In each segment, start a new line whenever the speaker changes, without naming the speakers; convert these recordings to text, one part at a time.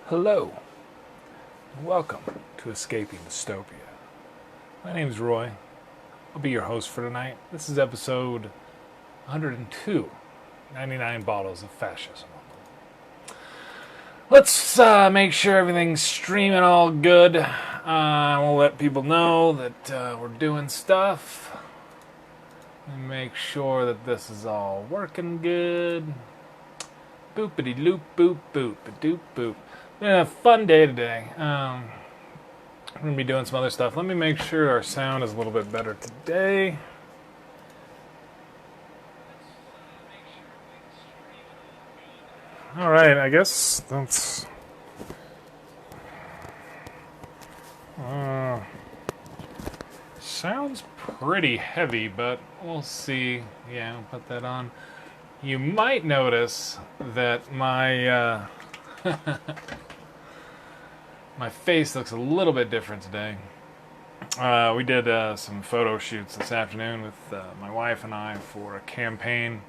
Hello, and welcome to Escaping Dystopia. My name is Roy. I'll be your host for tonight. This is episode 102, 99 Bottles of Fascism. Let's make sure everything's streaming all good. We'll let people know that we're doing stuff. And make sure that this is all working good. Boopity loop boop boop a doop boop. Yeah, a fun day today. We're going to be doing some other stuff. Let me make sure our sound is a little bit better today. Alright, I guess that's... sounds pretty heavy, but we'll see. Yeah, I'll put that on. You might notice that my... my face looks a little bit different today. We did some photo shoots this afternoon with my wife and I for a campaign.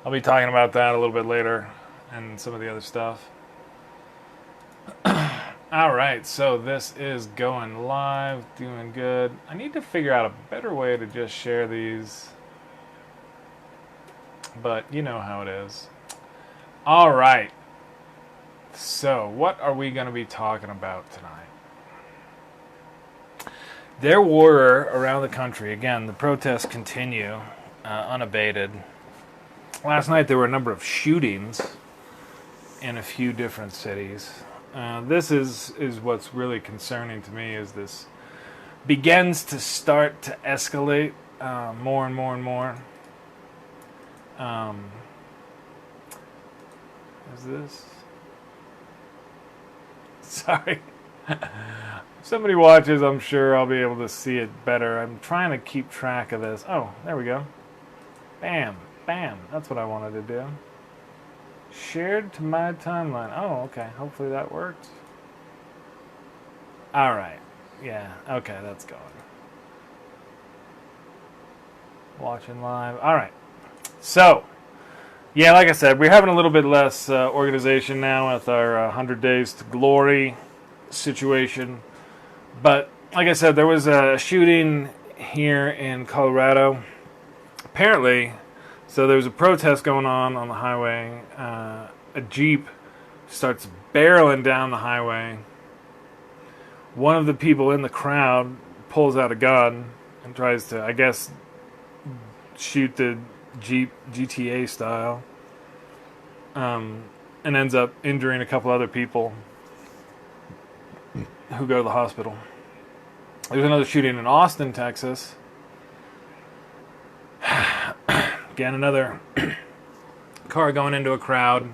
I'll be talking about that a little bit later and some of the other stuff. Alright, so this is going live, doing good. I need to figure out a better way to just share these, but you know how it is. Alright. So, what are we going to be talking about tonight? There were, around the country, again, the protests continue unabated. Last night there were a number of shootings in a few different cities. This is what's really concerning to me, is this begins to start to escalate more and more and more. Is this... Sorry. If somebody watches, I'm sure I'll be able to see it better. I'm trying to keep track of this. Oh, there we go. Bam. Bam. That's what I wanted to do. Shared to my timeline. Oh, okay. Hopefully that works. Alright. Yeah. Okay, that's going. Watching live. Alright. So... yeah, like I said, we're having a little bit less organization now with our 100 Days to Glory situation. But, like I said, there was a shooting here in Colorado. Apparently, so there was a protest going on the highway. A Jeep starts barreling down the highway. One of the people in the crowd pulls out a gun and tries to, I guess, shoot the Jeep GTA style, and ends up injuring a couple other people who go to the hospital. There's another shooting in Austin, Texas. Again, another car going into a crowd.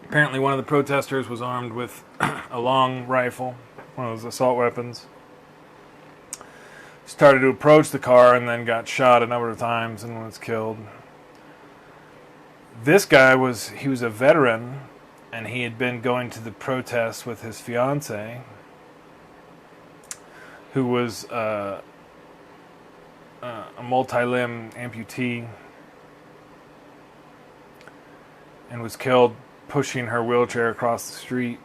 Apparently one of the protesters was armed with a long rifle, one of those assault weapons. Started to approach the car and then got shot a number of times and was killed. This guy was a veteran, and he had been going to the protests with his fiance, who was a multi-limb amputee, and was killed pushing her wheelchair across the street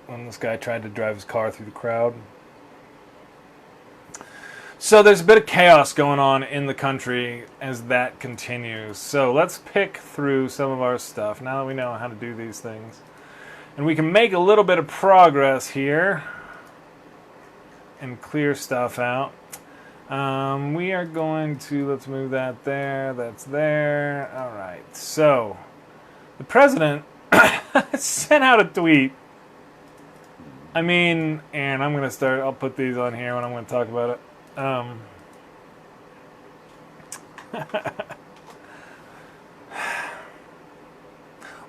when this guy tried to drive his car through the crowd. So there's a bit of chaos going on in the country as that continues. So let's pick through some of our stuff now that we know how to do these things. And we can make a little bit of progress here and clear stuff out. We are going to, let's move that there, that's there. Alright, so the president sent out a tweet. I mean, and I'm going to start, I'll put these on here when I'm going to talk about it.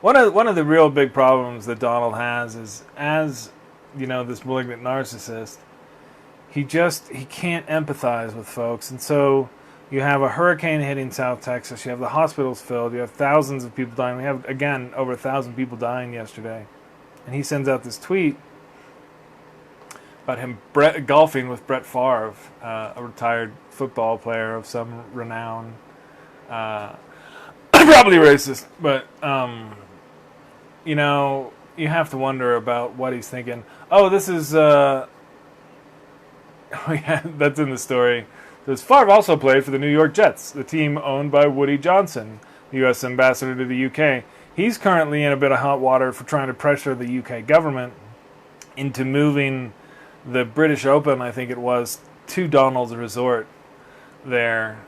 One of the real big problems that Donald has is, as you know, this malignant narcissist, he can't empathize with folks, and so you have a hurricane hitting South Texas, you have the hospitals filled, you have thousands of people dying. We have, again, over 1,000 people dying yesterday, and he sends out this tweet about him golfing with Brett Favre, a retired football player of some renown. Probably racist, but you have to wonder about what he's thinking. Oh, this is oh yeah, that's in the story. This Favre also played for the New York Jets, the team owned by Woody Johnson, the U.S. ambassador to the U.K. He's currently in a bit of hot water for trying to pressure the U.K. government into moving the British Open, I think it was, to Donald's Resort there.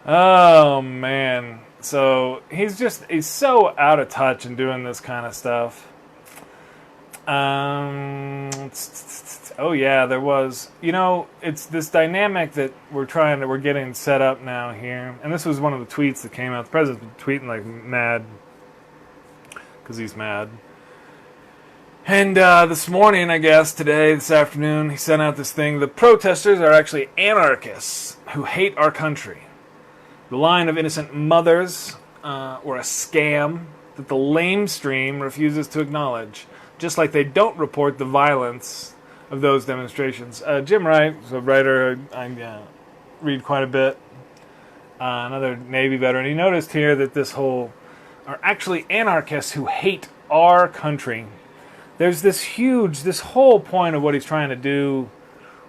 Oh, man. So he's so out of touch in doing this kind of stuff. Oh yeah, there was. It's this dynamic that we're getting set up now here. And this was one of the tweets that came out. The president's been tweeting like mad because he's mad. And this morning, I guess, this afternoon, he sent out this thing. The protesters are actually anarchists who hate our country. The line of innocent mothers were a scam that the lamestream refuses to acknowledge. Just like they don't report the violence of those demonstrations. Jim Wright, a writer I read quite a bit, another Navy veteran, he noticed here that this are actually anarchists who hate our country. There's this whole point of what he's trying to do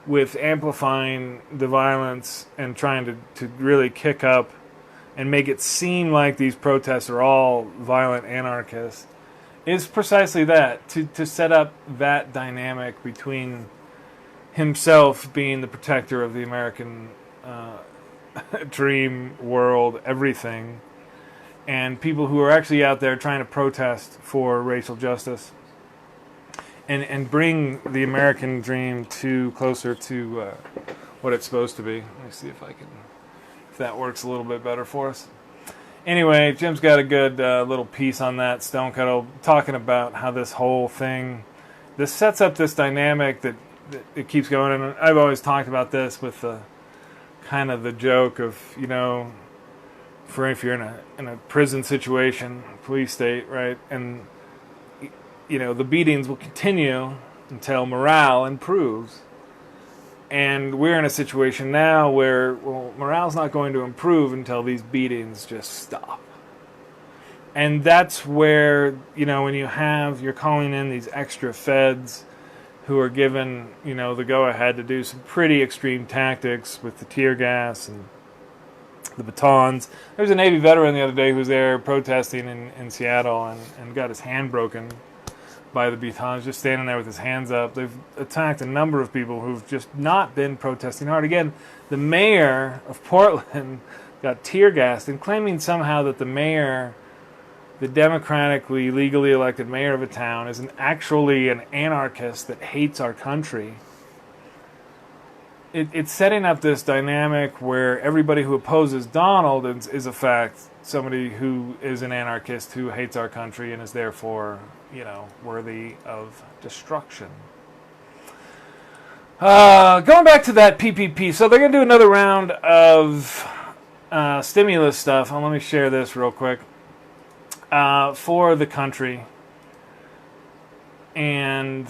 with amplifying the violence and trying to really kick up and make it seem like these protests are all violent anarchists, is precisely that, to set up that dynamic between himself being the protector of the American dream world, everything, and people who are actually out there trying to protest for racial justice and bring the American dream closer to what it's supposed to be. Let me see if that works a little bit better for us. Anyway, Jim's got a good little piece on that, Stonecuddle, talking about how this whole thing, this sets up this dynamic that it keeps going. And I've always talked about this with the kind of the joke of, for if you're in a prison situation, police state, right, and the beatings will continue until morale improves. And we're in a situation now where, morale's not going to improve until these beatings just stop. And that's where, when you're calling in these extra feds who are given, the go-ahead to do some pretty extreme tactics with the tear gas and the batons. There was a Navy veteran the other day who was there protesting in Seattle and got his hand broken by the batons, just standing there with his hands up. They've attacked a number of people who've just not been protesting hard. Again, the mayor of Portland got tear gassed and claiming somehow that the mayor, the democratically, legally elected mayor of a town, is actually an anarchist that hates our country. It's setting up this dynamic where everybody who opposes Donald is in fact somebody who is an anarchist who hates our country and is therefore, worthy of destruction. Going back to that PPP, so they're going to do another round of stimulus stuff. Let me share this real quick. For the country, and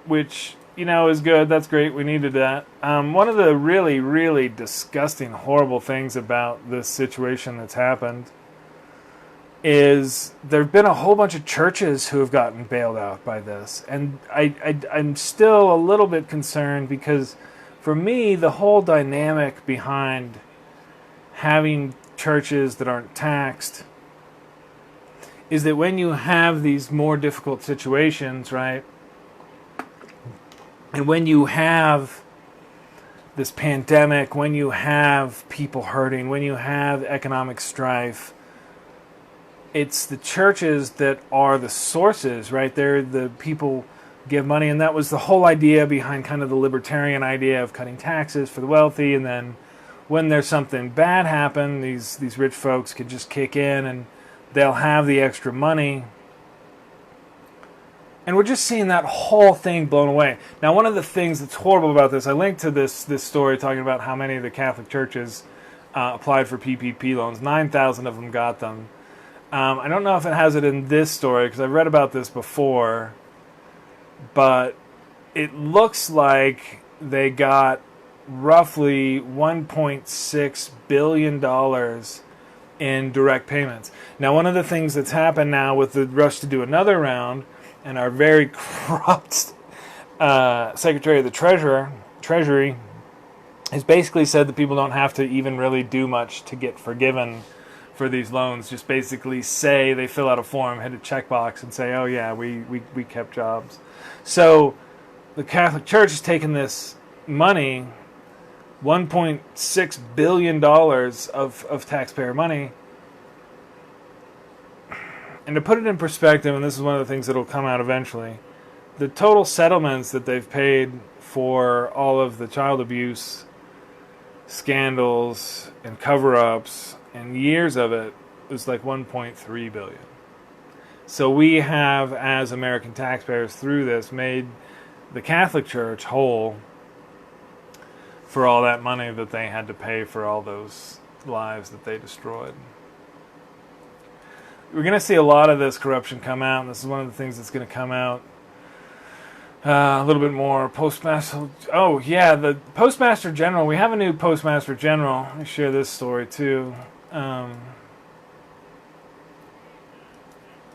which, is good. That's great. We needed that. One of the really, really disgusting, horrible things about this situation that's happened is there have been a whole bunch of churches who have gotten bailed out by this. And I'm still a little bit concerned because, for me, the whole dynamic behind having churches that aren't taxed is that when you have these more difficult situations, right, and when you have this pandemic, when you have people hurting, when you have economic strife, it's the churches that are the sources, right? They're the people give money, and that was the whole idea behind kind of the libertarian idea of cutting taxes for the wealthy, and then when there's something bad happen, these rich folks could just kick in and they'll have the extra money. And we're just seeing that whole thing blown away. Now, one of the things that's horrible about this, I linked to this story talking about how many of the Catholic churches applied for PPP loans. 9,000 of them got them. I don't know if it has it in this story, because I've read about this before, but it looks like they got roughly $1.6 billion in direct payments. Now, one of the things that's happened now with the rush to do another round, and our very corrupt Secretary of the Treasury has basically said that people don't have to even really do much to get forgiven for these loans. Just basically say, they fill out a form, hit a checkbox, and say, oh yeah, we kept jobs. So the Catholic Church has taken this money, $1.6 billion of taxpayer money. And to put it in perspective, and this is one of the things that will come out eventually, the total settlements that they've paid for all of the child abuse scandals and cover-ups and years of it was like $1.3 billion. So we have, as American taxpayers, through this, made the Catholic Church whole for all that money that they had to pay for all those lives that they destroyed. We're going to see a lot of this corruption come out, and this is one of the things that's going to come out a little bit more. Postmaster... Oh, yeah, the Postmaster General. We have a new Postmaster General. Let me share this story, too.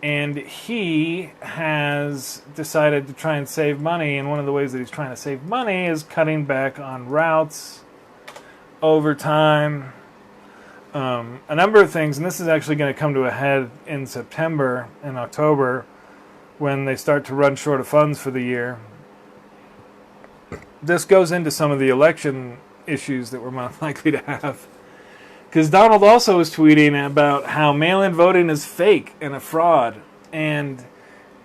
And he has decided to try and save money, and one of the ways that he's trying to save money is cutting back on routes, overtime, a number of things. And this is actually going to come to a head in September and October when they start to run short of funds for the year. This goes into some of the election issues that we're most likely to have. Because Donald also was tweeting about how mail-in voting is fake and a fraud. And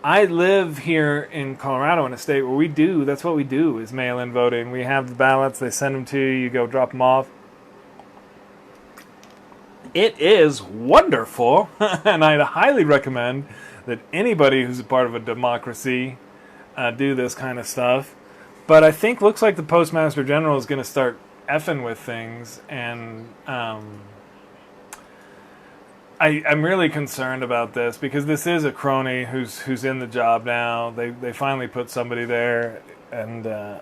I live here in Colorado, in a state where that's what we do, is mail-in voting. We have the ballots, they send them to you, you go drop them off. It is wonderful, and I'd highly recommend that anybody who's a part of a democracy do this kind of stuff. But I think looks like the Postmaster General is going to start effing with things, and I'm really concerned about this because this is a crony who's in the job now. They finally put somebody there, and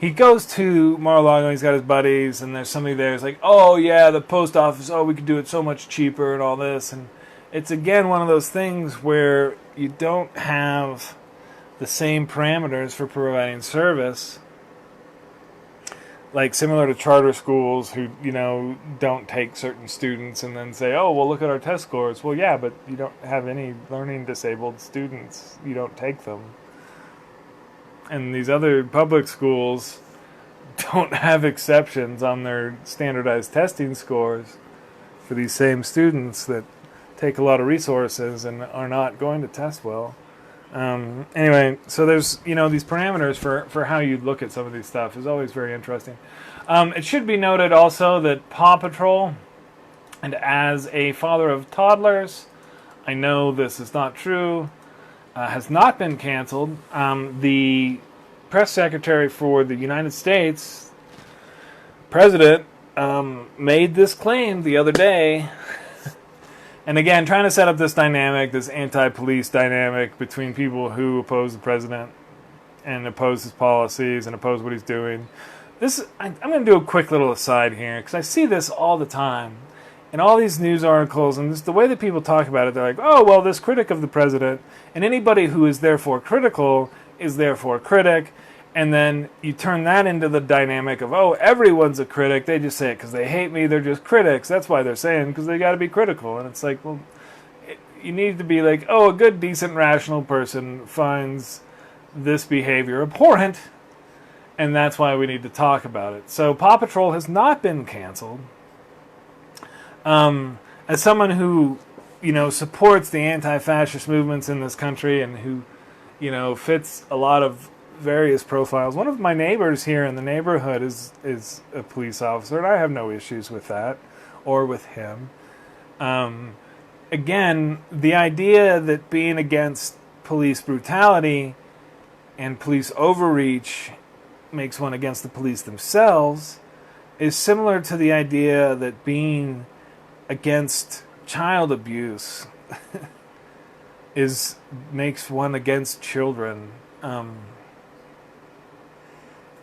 he goes to Mar-a-Lago, he's got his buddies, and there's somebody there who's like, oh yeah, the post office, oh, we could do it so much cheaper and all this. And it's again one of those things where you don't have the same parameters for providing service, like similar to charter schools who, don't take certain students and then say, oh, well, look at our test scores. Well, yeah, but you don't have any learning disabled students. You don't take them. And these other public schools don't have exceptions on their standardized testing scores for these same students that take a lot of resources and are not going to test well. Anyway, so there's, these parameters for how you look at some of these stuff is always very interesting. It should be noted also that Paw Patrol, and as a father of toddlers, I know this is not true, has not been canceled. The press secretary for the United States, president, made this claim the other day. And again, trying to set up this dynamic, this anti-police dynamic between people who oppose the president and oppose his policies and oppose what he's doing. I'm going to do a quick little aside here, because I see this all the time in all these news articles, and just the way that people talk about it. They're like, oh, well, this critic of the president, and anybody who is therefore critical is therefore a critic. And then you turn that into the dynamic of, oh, everyone's a critic. They just say it because they hate me. They're just critics. That's why they're saying, because they got to be critical. And it's like, well, you need to be like, oh, a good, decent, rational person finds this behavior abhorrent, and that's why we need to talk about it. So Paw Patrol has not been canceled. As someone who, supports the anti-fascist movements in this country and who, fits a lot of various profiles. One of my neighbors here in the neighborhood is a police officer, and I have no issues with that or with him. Again, the idea that being against police brutality and police overreach makes one against the police themselves is similar to the idea that being against child abuse makes one against children.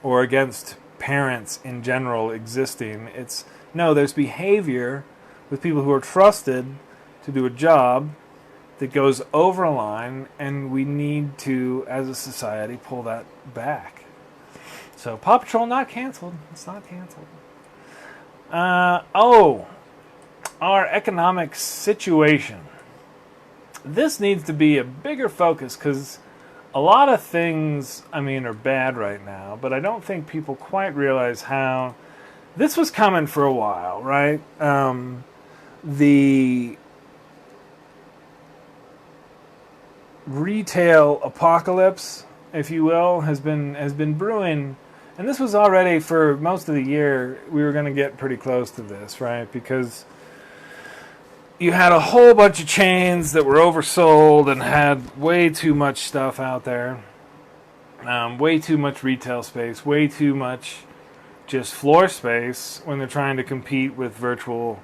Or against parents in general existing. It's no, there's behavior with people who are trusted to do a job that goes over a line, and we need to, as a society, pull that back. So Paw Patrol not canceled. It's not canceled. Our economic situation. This needs to be a bigger focus because a lot of things, are bad right now, but I don't think people quite realize how this was coming for a while, right? The retail apocalypse, if you will, has been brewing, and this was already for most of the year. We were going to get pretty close to this, right? Because you had a whole bunch of chains that were oversold and had way too much stuff out there, way too much retail space, way too much just floor space when they're trying to compete with virtual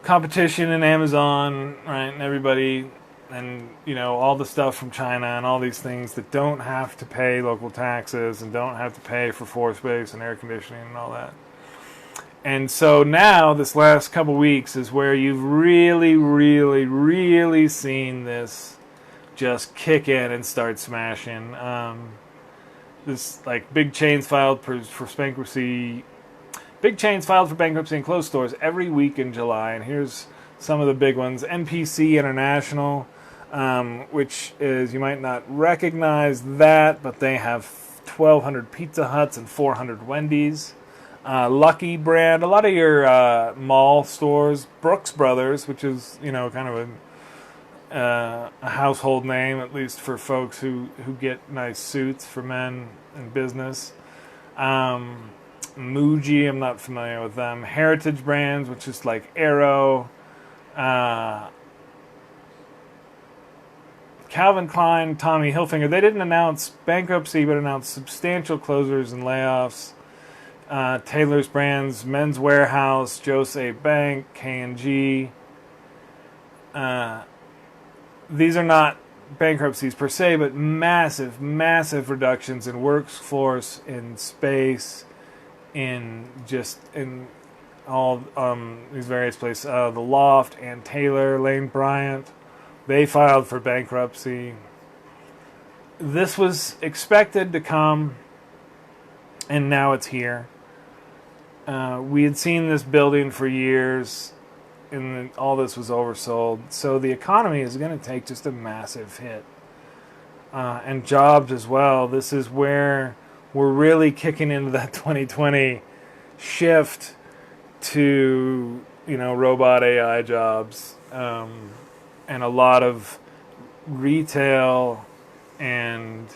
competition and Amazon, right? And everybody, and all the stuff from China and all these things that don't have to pay local taxes and don't have to pay for floor space and air conditioning and all that. And so now, this last couple weeks is where you've really, really, really seen this just kick in and start smashing. This big chains filed for bankruptcy. Big chains filed for bankruptcy and closed stores every week in July. And here's some of the big ones. NPC International, which is, you might not recognize that, but they have 1,200 Pizza Huts and 400 Wendy's. Lucky brand, a lot of your mall stores. Brooks Brothers, which is kind of a household name, at least for folks who get nice suits for men in business. Muji, I'm not familiar with them. Heritage Brands, which is like Arrow. Calvin Klein, Tommy Hilfiger. They didn't announce bankruptcy, but announced substantial closures and layoffs. Taylor's Brands, Men's Warehouse, Jose Bank, K&G. These are not bankruptcies per se, but massive, massive reductions in workforce, in space, in all these various places. The Loft and Taylor, Lane Bryant, they filed for bankruptcy. This was expected to come, and now it's here. We had seen this building for years, and all this was oversold. So the economy is going to take just a massive hit. And jobs as well. This is where we're really kicking into that 2020 shift to, robot AI jobs. And a lot of retail and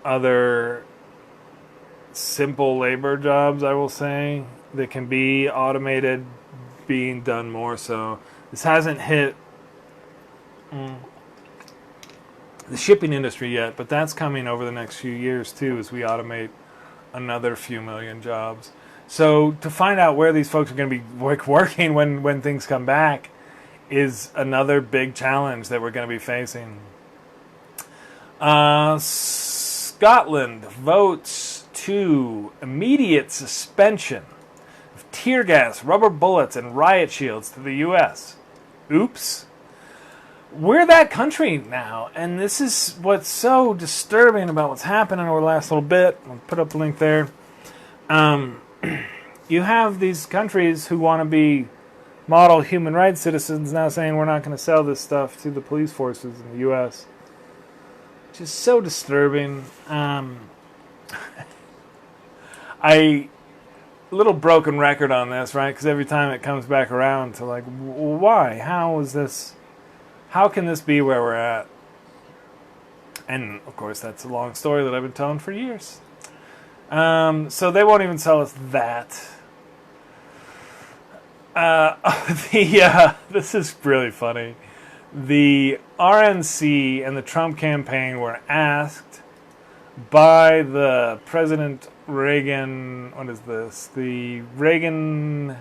other simple labor jobs, I will say, that can be automated, being done more so. This hasn't hit the shipping industry yet, but that's coming over the next few years too, as we automate another few million jobs. So to find out where these folks are going to be working when things come back is another big challenge that we're going to be facing. Scotland votes to immediate suspension of tear gas, rubber bullets, and riot shields to the U.S. Oops. We're that country now, and this is what's so disturbing about what's happening over the last little bit. I'll put up the link there. You have these countries who want to be model human rights citizens now saying we're not going to sell this stuff to the police forces in the U.S., which is so disturbing. A little broken record on this, right? Because every time it comes back around to why? How is this? How can this be where we're at? And of course, that's a long story that I've been telling for years. So they won't even sell us that. This is really funny. The RNC and the Trump campaign were asked by the President Reagan, what is this? The Reagan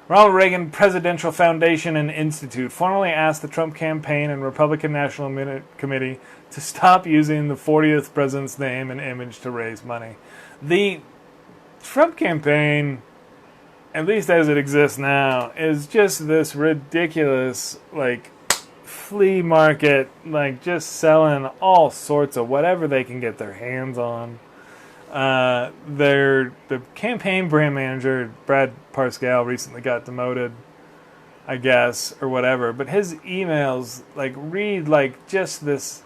Ronald Reagan Presidential Foundation and Institute formally asked the Trump campaign and Republican National Committee to stop using the 40th president's name and image to raise money. The Trump campaign, at least as it exists now, is just this ridiculous, like, flea market, like, just selling all sorts of whatever they can get their hands on. The campaign brand manager, Brad Parscale, recently got demoted, I guess, or whatever. But his emails, like, read like just this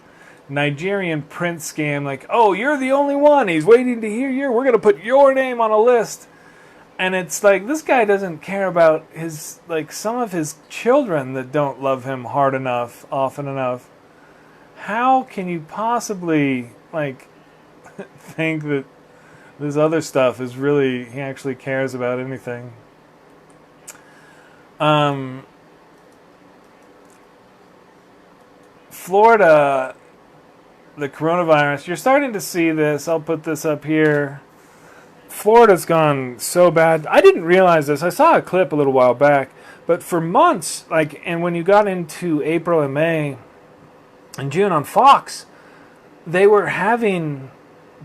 Nigerian prince scam. Like, oh, you're the only one. He's waiting to hear you. We're gonna put your name on a list. And it's like, this guy doesn't care about his, like, some of his children that don't love him hard enough, often enough. How can you possibly, like, think that this other stuff is really, he actually cares about anything? Florida, the coronavirus, you're starting to see this. I'll put this up here. Florida's gone so bad. I didn't realize this. I saw a clip a little while back, but for months, like, and when you got into April and May and June on Fox, they were having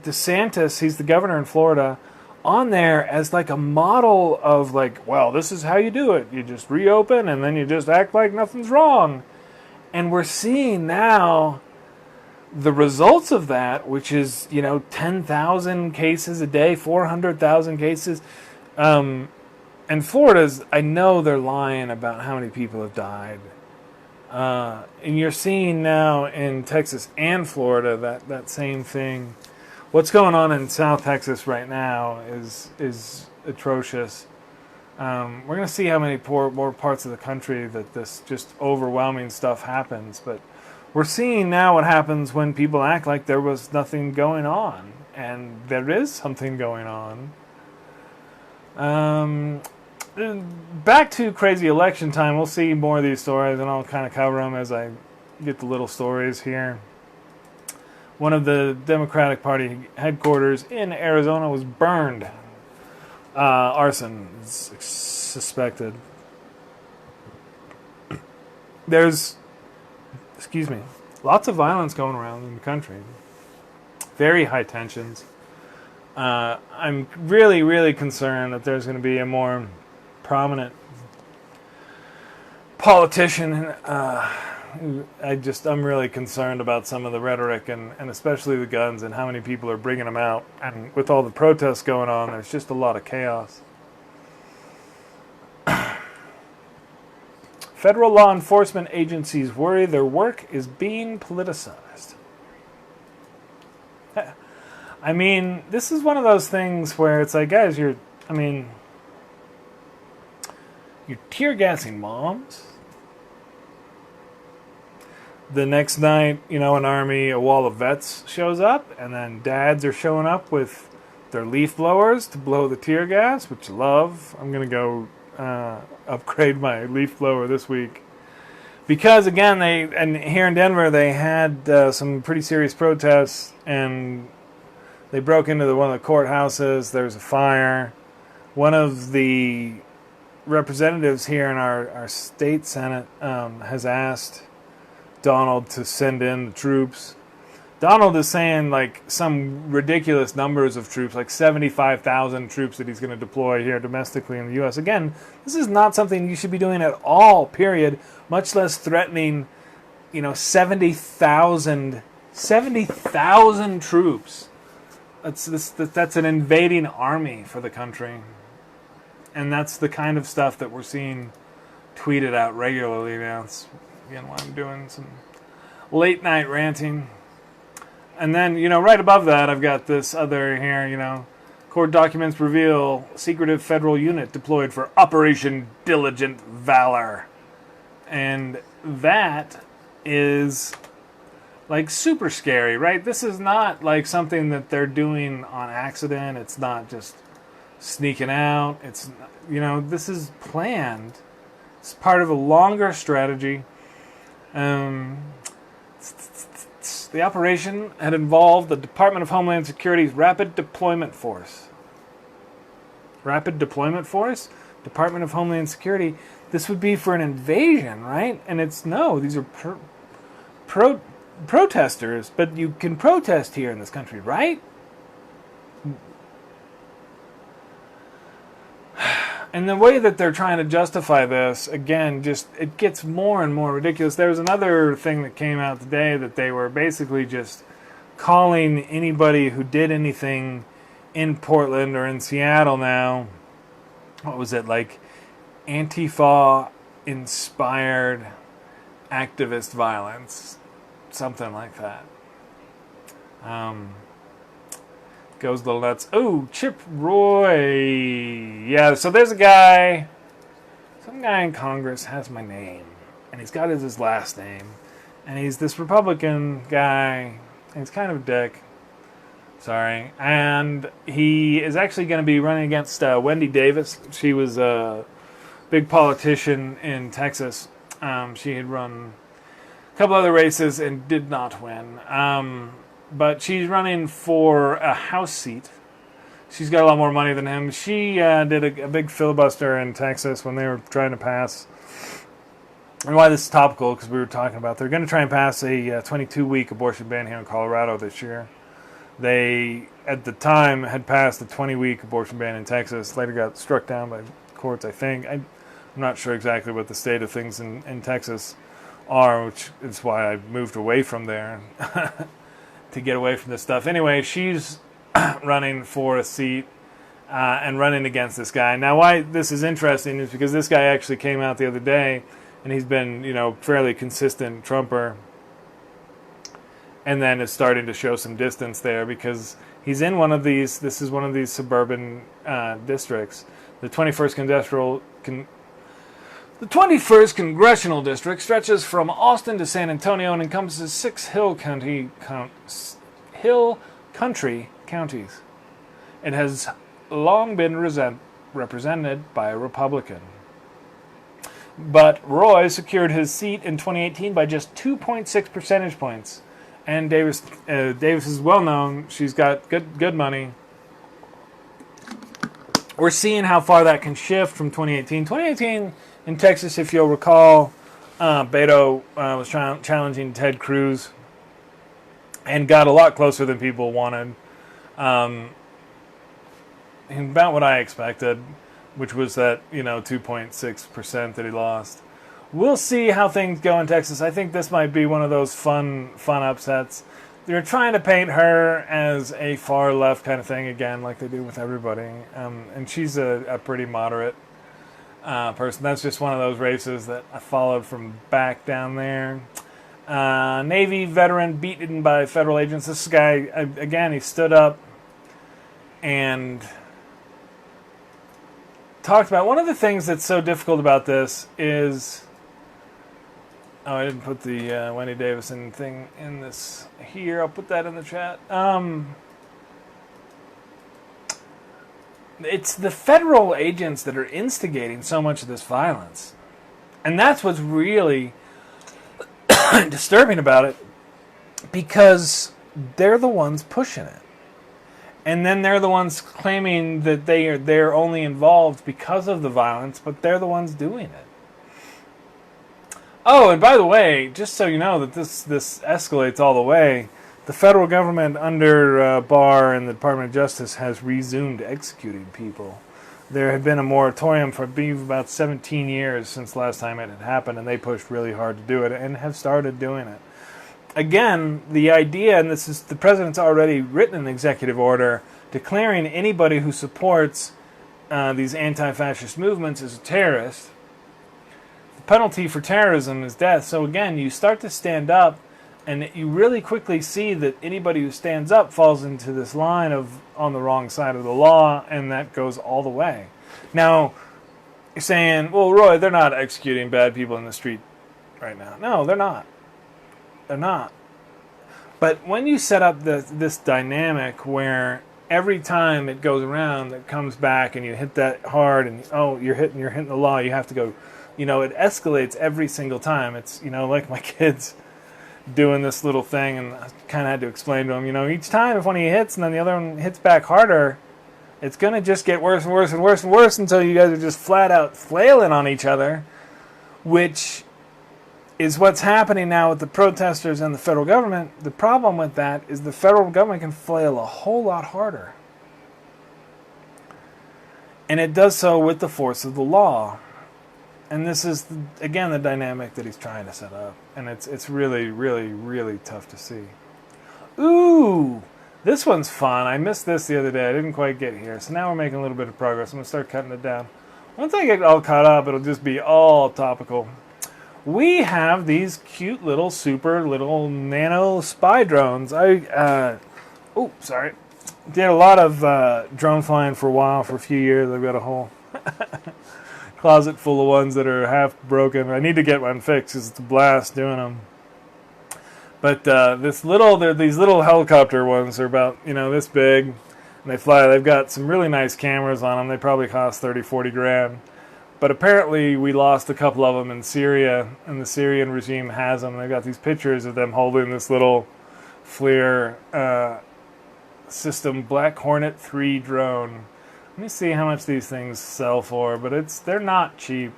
DeSantis, he's the governor in Florida, on there as like a model of, like, well, this is how you do it. You just reopen and then you just act like nothing's wrong. And we're seeing now the results of that, which is, 10,000 cases a day, 400,000 cases. And Florida's, I know they're lying about how many people have died. And you're seeing now in Texas and Florida that same thing. What's going on in South Texas right now is atrocious. We're going to see how many more parts of the country that this just overwhelming stuff happens. But we're seeing now what happens when people act like there was nothing going on. And there is something going on. Back to crazy election time. We'll see more of these stories, and I'll kind of cover them as I get the little stories here. One of the Democratic Party headquarters in Arizona was burned. Arson is suspected. There's, lots of violence going around in the country. Very high tensions. I'm really, really concerned that there's going to be a more prominent politician. I'm really concerned about some of the rhetoric and especially the guns and how many people are bringing them out. And with all the protests going on, there's just a lot of chaos. Federal law enforcement agencies worry their work is being politicized. I mean, this is one of those things where it's like, guys, you're tear gassing moms. The next night, an army, a wall of vets shows up, and then dads are showing up with their leaf blowers to blow the tear gas, which I love. I'm going to go upgrade my leaf blower this week. Because, again, here in Denver, they had some pretty serious protests, and they broke into one of the courthouses. There was a fire. One of the representatives here in our state senate has asked Donald to send in the troops. Donald is saying, like, some ridiculous numbers of troops, like 75,000 troops that he's going to deploy here domestically in the U.S. Again, this is not something you should be doing at all, period, much less threatening, 70,000 troops. That's an invading army for the country. And that's the kind of stuff that we're seeing tweeted out regularly now. It's, again, why I'm doing some late night ranting. And then, right above that, I've got this other here, court documents reveal secretive federal unit deployed for Operation Diligent Valor. And that is, like, super scary, right? This is not, like, something that they're doing on accident. It's not just sneaking out. It's, this is planned. It's part of a longer strategy. The operation had involved the Department of Homeland Security's Rapid Deployment Force. Rapid Deployment Force? Department of Homeland Security. This would be for an invasion, right? And it's no, these are protesters, but you can protest here in this country, right? And the way that they're trying to justify this, again, just it gets more and more ridiculous. There was another thing that came out today that they were basically just calling anybody who did anything in Portland or in Seattle now, what was it, like Antifa-inspired activist violence. Something like that. Goes a little nuts. Oh, Chip Roy. Yeah, so there's a guy. Some guy in Congress has my name. And he's got his last name. And he's this Republican guy. And he's kind of a dick. Sorry. And he is actually going to be running against Wendy Davis. She was a big politician in Texas. She had run a couple other races and did not win. But she's running for a House seat. She's got a lot more money than him. She did a big filibuster in Texas when they were trying to pass. And why this is topical, because we were talking about they're going to try and pass a 22-week abortion ban here in Colorado this year. They, at the time, had passed a 20-week abortion ban in Texas. Later got struck down by courts, I think. I'm not sure exactly what the state of things in Texas are, which is why I moved away from there to get away from this stuff. Anyway, she's running for a seat and running against this guy. Now, why this is interesting is because this guy actually came out the other day, and he's been, fairly consistent Trumper, and then is starting to show some distance there because he's in one of these. This is one of these suburban districts, the 21st Congressional District stretches from Austin to San Antonio and encompasses 6 hill country counties. It has long been represented by a Republican. But Roy secured his seat in 2018 by just 2.6 percentage points. And Davis is well known. She's got good money. We're seeing how far that can shift from 2018. 2018 in Texas, if you'll recall, Beto was challenging Ted Cruz and got a lot closer than people wanted. About what I expected, which was that 2.6% that he lost. We'll see how things go in Texas. I think this might be one of those fun upsets. They're trying to paint her as a far left kind of thing again, like they do with everybody. And she's a pretty moderate person. That's just one of those races that I followed from back down there. Navy veteran beaten by federal agents. This guy, again, he stood up and talked about one of the things that's so difficult about this is... Oh, I didn't put the Wendy Davison thing in this here. I'll put that in the chat. It's the federal agents that are instigating so much of this violence. And that's what's really disturbing about it, because they're the ones pushing it. And then they're the ones claiming that they're only involved because of the violence, but they're the ones doing it. Oh, and by the way, just so you know that this escalates all the way, the federal government under Barr and the Department of Justice has resumed executing people. There had been a moratorium for about 17 years since last time it had happened, and they pushed really hard to do it and have started doing it. Again, the idea, and this is the president's already written an executive order declaring anybody who supports these anti-fascist movements as a terrorist. The penalty for terrorism is death. So again, you start to stand up, and you really quickly see that anybody who stands up falls into this line of on the wrong side of the law, and that goes all the way. Now, you're saying, well, Roy, they're not executing bad people in the street right now. No, they're not. They're not. But when you set up this dynamic where every time it goes around, it comes back, and you hit that hard, and you're hitting the law, you have to go. It escalates every single time. It's like my kids doing this little thing, and I kind of had to explain to them, each time if one of you hits and then the other one hits back harder, It's going to just get worse and worse and worse and worse until you guys are just flat out flailing on each other, which is what's happening now with the protesters and the federal government. The problem with that is the federal government can flail a whole lot harder. And it does so with the force of the law. And this is, again, the dynamic that he's trying to set up. And it's really, really, really tough to see. Ooh! This one's fun. I missed this the other day. I didn't quite get here. So now we're making a little bit of progress. I'm going to start cutting it down. Once I get all caught up, it'll just be all topical. We have these cute little, super little nano spy drones. Did a lot of drone flying for a while, for a few years. I've got a whole closet full of ones that are half broken. I need to get one fixed because it's a blast doing them. But these little helicopter ones are about, this big, and they fly. They've got some really nice cameras on them. They probably cost 30, 40 grand. But apparently we lost a couple of them in Syria, and the Syrian regime has them. They've got these pictures of them holding this little FLIR system Black Hornet 3 drone. Let me see how much these things sell for, but they're not cheap.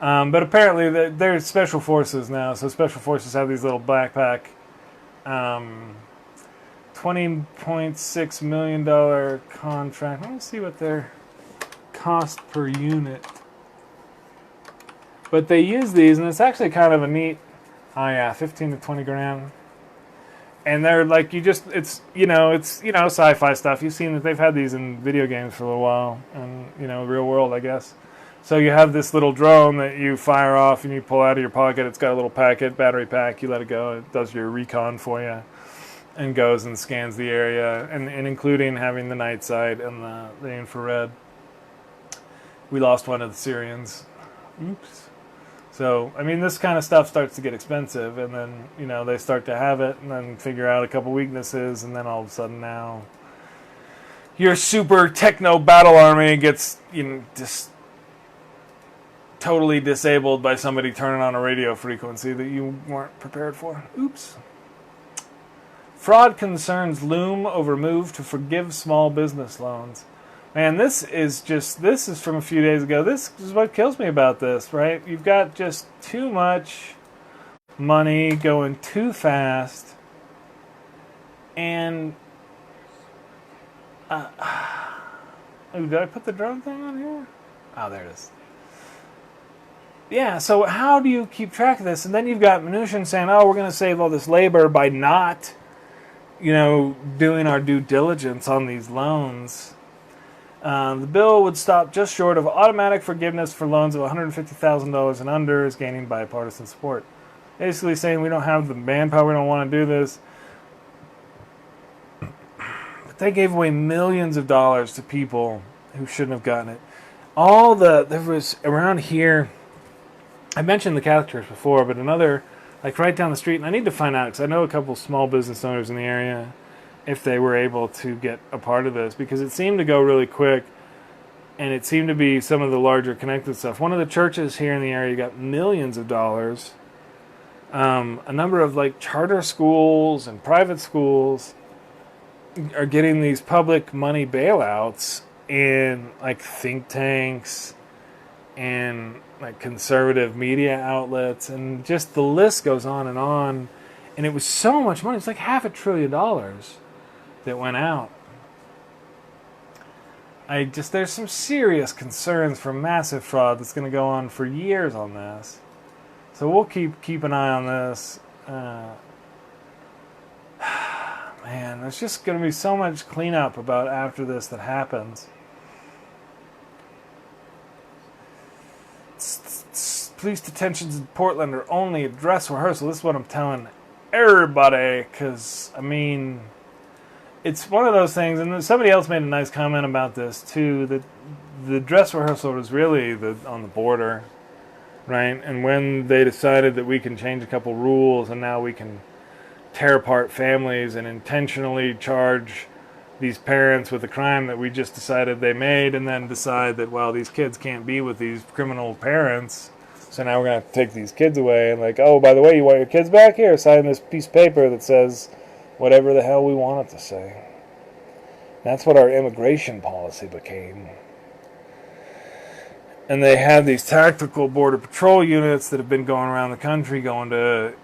But apparently they're special forces now, so special forces have these little backpack, $20.6 million contract. Let me see what their cost per unit. But they use these, and it's actually kind of a neat, 15 to 20 grand. And they're like, it's sci-fi stuff. You've seen that they've had these in video games for a little while, and, real world, I guess. So you have this little drone that you fire off and you pull out of your pocket. It's got a little battery pack. You let it go. It does your recon for you and goes and scans the area, and including having the night sight and the infrared. We lost one of the Syrians. Oops. So, this kind of stuff starts to get expensive, and then, they start to have it and then figure out a couple weaknesses, and then all of a sudden now your super techno battle army gets, just totally disabled by somebody turning on a radio frequency that you weren't prepared for. Oops. Fraud concerns loom over move to forgive small business loans. Man, this is from a few days ago. This is what kills me about this, right? You've got just too much money going too fast. And did I put the drone thing on here? Oh, there it is. Yeah, so how do you keep track of this? And then you've got Mnuchin saying, we're going to save all this labor by not, doing our due diligence on these loans. The bill would stop just short of automatic forgiveness for loans of $150,000 and under, is gaining bipartisan support. Basically saying we don't have the manpower, we don't want to do this. But they gave away millions of dollars to people who shouldn't have gotten it. There was around here, I mentioned the Catholic Church before, but another, like right down the street, and I need to find out, because I know a couple small business owners in the area, if they were able to get a part of this, because it seemed to go really quick, and it seemed to be some of the larger connected stuff. One of the churches here in the area got millions of dollars. A number of charter schools and private schools are getting these public money bailouts in think tanks and conservative media outlets, and just the list goes on. And it was so much money. It's like $500 billion that went out. There's some serious concerns for massive fraud that's going to go on for years on this. So we'll keep an eye on this. Man, there's just going to be so much cleanup about after this that happens. Police detentions in Portland are only a dress rehearsal. This is what I'm telling everybody, because, it's one of those things, and somebody else made a nice comment about this, too, that the dress rehearsal was really on the border, right? And when they decided that we can change a couple rules, and now we can tear apart families and intentionally charge these parents with a crime that we just decided they made, and then decide that, well, these kids can't be with these criminal parents, so now we're going to have to take these kids away, and by the way, you want your kids back? Here, sign this piece of paper that says whatever the hell we want it to say. That's what our immigration policy became. And they have these tactical border patrol units that have been going around the country, going to,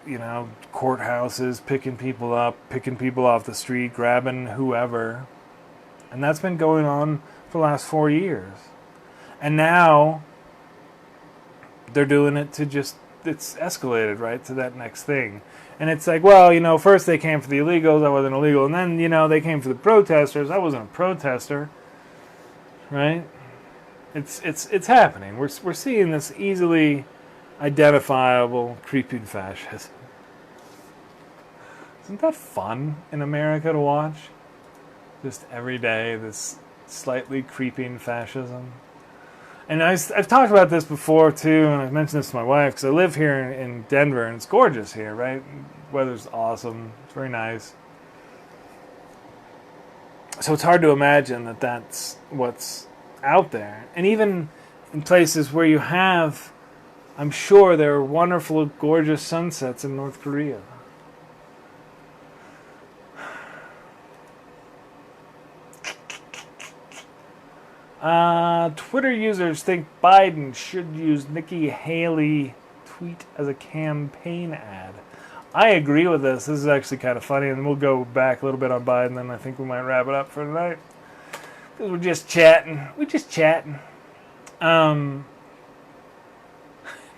courthouses, picking people up, picking people off the street, grabbing whoever. And that's been going on for the last 4 years. And now they're doing it to just, it's escalated, right, to that next thing. And it's like, well, first they came for the illegals, I wasn't illegal. And then, they came for the protesters, I wasn't a protester, right? It's happening. We're seeing this easily identifiable creeping fascism. Isn't that fun in America to watch? Just every day, this slightly creeping fascism. And I've talked about this before too, and I've mentioned this to my wife because I live here in Denver, and it's gorgeous here, right? Weather's awesome. It's very nice. So it's hard to imagine that that's what's out there. And even in places where you have, I'm sure there are wonderful, gorgeous sunsets in North Korea. Twitter users think Biden should use Nikki Haley tweet as a campaign ad. I agree with this. This is actually kind of funny, and we'll go back a little bit on Biden, then I think we might wrap it up for tonight. Because we're just chatting.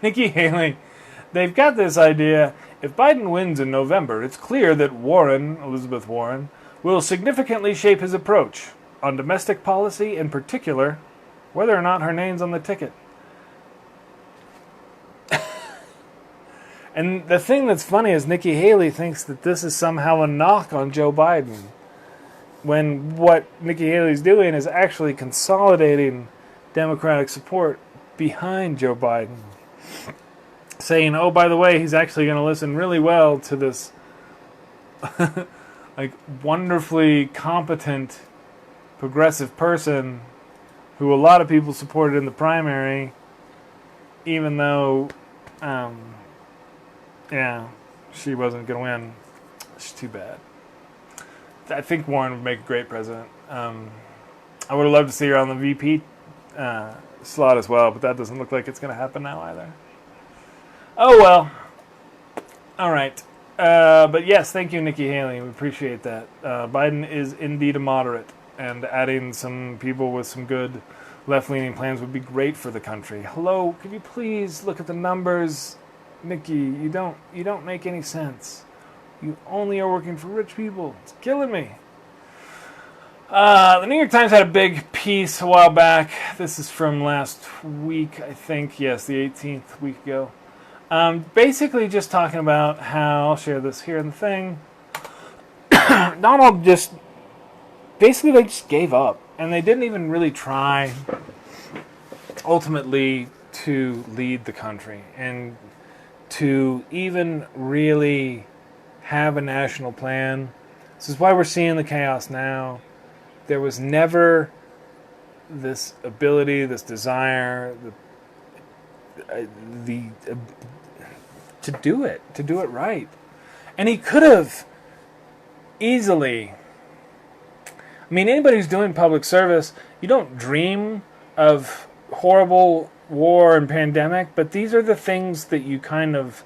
Nikki Haley, they've got this idea. If Biden wins in November, it's clear that Elizabeth Warren, will significantly shape his approach on domestic policy, in particular, whether or not her name's on the ticket. And the thing that's funny is Nikki Haley thinks that this is somehow a knock on Joe Biden, when what Nikki Haley's doing is actually consolidating Democratic support behind Joe Biden. Saying, oh, by the way, he's actually going to listen really well to this wonderfully competent progressive person who a lot of people supported in the primary, even though, she wasn't going to win. It's too bad. I think Warren would make a great president. I would have loved to see her on the VP slot as well, but that doesn't look like it's going to happen now either. Oh, well. All right. But yes, thank you, Nikki Haley. We appreciate that. Biden is indeed a moderate, and adding some people with some good left-leaning plans would be great for the country. Hello, could you please look at the numbers? Nikki, you don't make any sense. You only are working for rich people. It's killing me. The New York Times had a big piece a while back. This is from last week, I think. Yes, the 18th, week ago. Basically just talking about how, I'll share this here in the thing, Donald just, basically they just gave up. And they didn't even really try, ultimately, to lead the country. And to even really have a national plan. This is why we're seeing the chaos now. There was never this ability, this desire, to do it right. And he could have easily, anybody who's doing public service, you don't dream of horrible war and pandemic, but these are the things that you kind of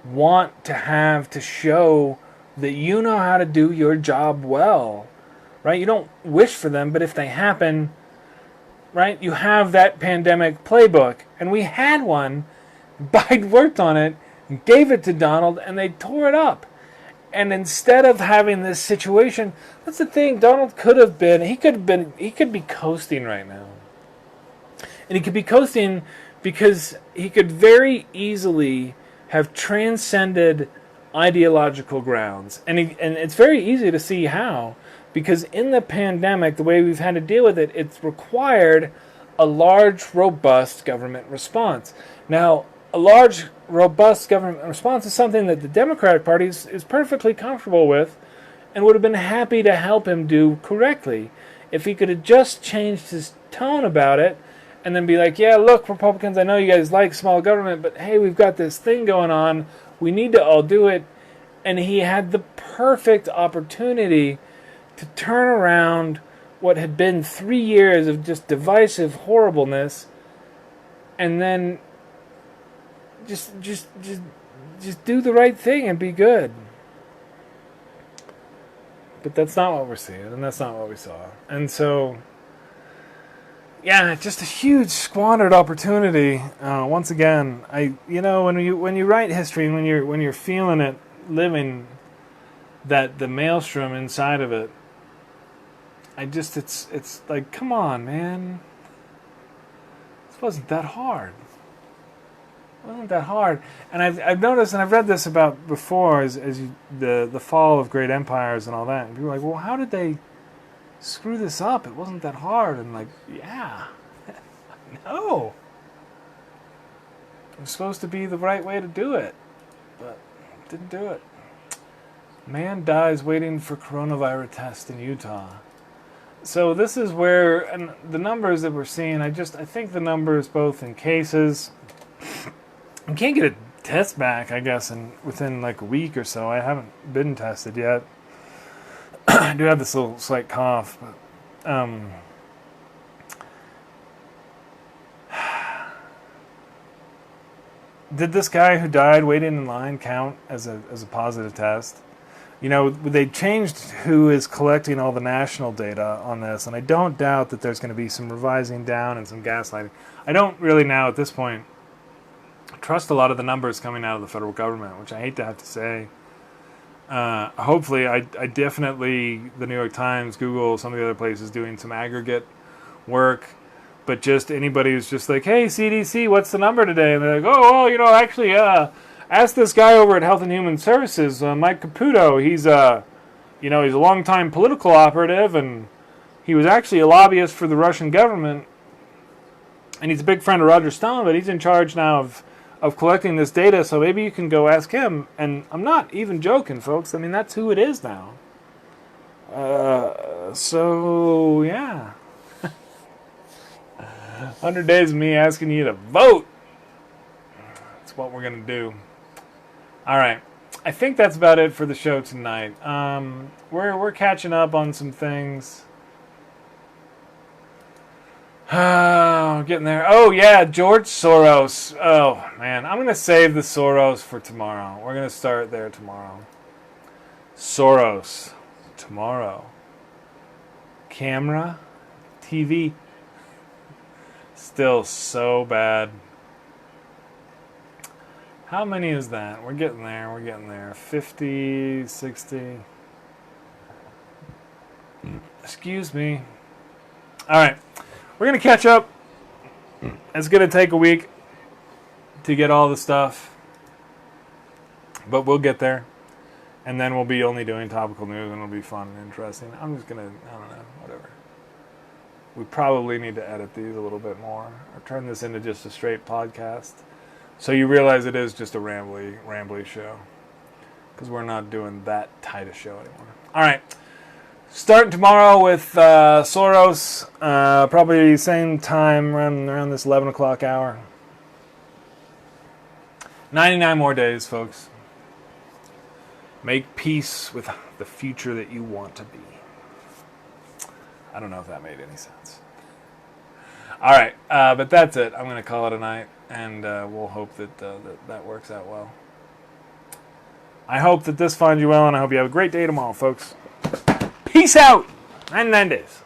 want to have to show that you know how to do your job well, right? You don't wish for them, but if they happen, right, you have that pandemic playbook. And we had one. Biden worked on it, gave it to Donald, and they tore it up. And instead of having this situation, that's the thing, Donald could be coasting right now. And he could be coasting because he could very easily have transcended ideological grounds. And it's very easy to see how. Because in the pandemic, the way we've had to deal with it, it's required a large, robust government response. Now, a large, robust government response is something that the Democratic Party is perfectly comfortable with and would have been happy to help him do correctly. If he could have just changed his tone about it, and then be like, yeah, look, Republicans, I know you guys like small government, but hey, we've got this thing going on. We need to all do it. And he had the perfect opportunity to turn around what had been 3 years of just divisive horribleness, and then just do the right thing and be good. But that's not what we're seeing, and that's not what we saw. And so, yeah, just a huge squandered opportunity. Once again, when you write history and when you're feeling it, living that the maelstrom inside of it, it's like, come on, man, this wasn't that hard. It wasn't that hard. And I've noticed, and I've read this about before, the fall of great empires and all that. And people are like, well, how did they screw this up? It wasn't that hard. And like, yeah, no, it was supposed to be the right way to do it, but didn't do it. Man dies waiting for coronavirus test in Utah. So this is where, and the numbers that we're seeing, I think the numbers both in cases, I can't get a test back, I guess, within like a week or so. I haven't been tested yet. I do have this little slight cough, but did this guy who died waiting in line count as a positive test? You know, they changed who is collecting all the national data on this, and I don't doubt that there's going to be some revising down and some gaslighting. I don't really now at this point trust a lot of the numbers coming out of the federal government, which I hate to have to say. Hopefully, I definitely, the New York Times, Google, some of the other places doing some aggregate work, but just anybody who's just like, hey, CDC, what's the number today? And they're like, oh, actually, ask this guy over at Health and Human Services, Mike Caputo. He's he's a longtime political operative, and he was actually a lobbyist for the Russian government, and he's a big friend of Roger Stone, but he's in charge now of collecting this data, so maybe you can go ask him. And I'm not even joking, folks. I mean, that's who it is now. So, yeah. 100 days of me asking you to vote. That's what we're going to do. All right. I think that's about it for the show tonight. We're catching up on some things. Getting there. Oh, yeah, George Soros. Oh, man. I'm going to save the Soros for tomorrow. We're going to start there tomorrow. Soros. Tomorrow. Camera. TV. Still so bad. How many is that? We're getting there. We're getting there. 50, 60. Excuse me. All right. We're going to catch up. It's going to take a week to get all the stuff. But we'll get there. And then we'll be only doing topical news, and it'll be fun and interesting. I'm just going to, I don't know, whatever. We probably need to edit these a little bit more, or turn this into just a straight podcast, so you realize it is just a rambly show, because we're not doing that tight a show anymore. All right. Starting tomorrow with Soros, probably same time, around this 11 o'clock hour. 99 more days, folks. Make peace with the future that you want to be. I don't know if that made any sense. All right, but that's it. I'm going to call it a night, and we'll hope that that works out well. I hope that this finds you well, and I hope you have a great day tomorrow, folks. Peace out. 99 days.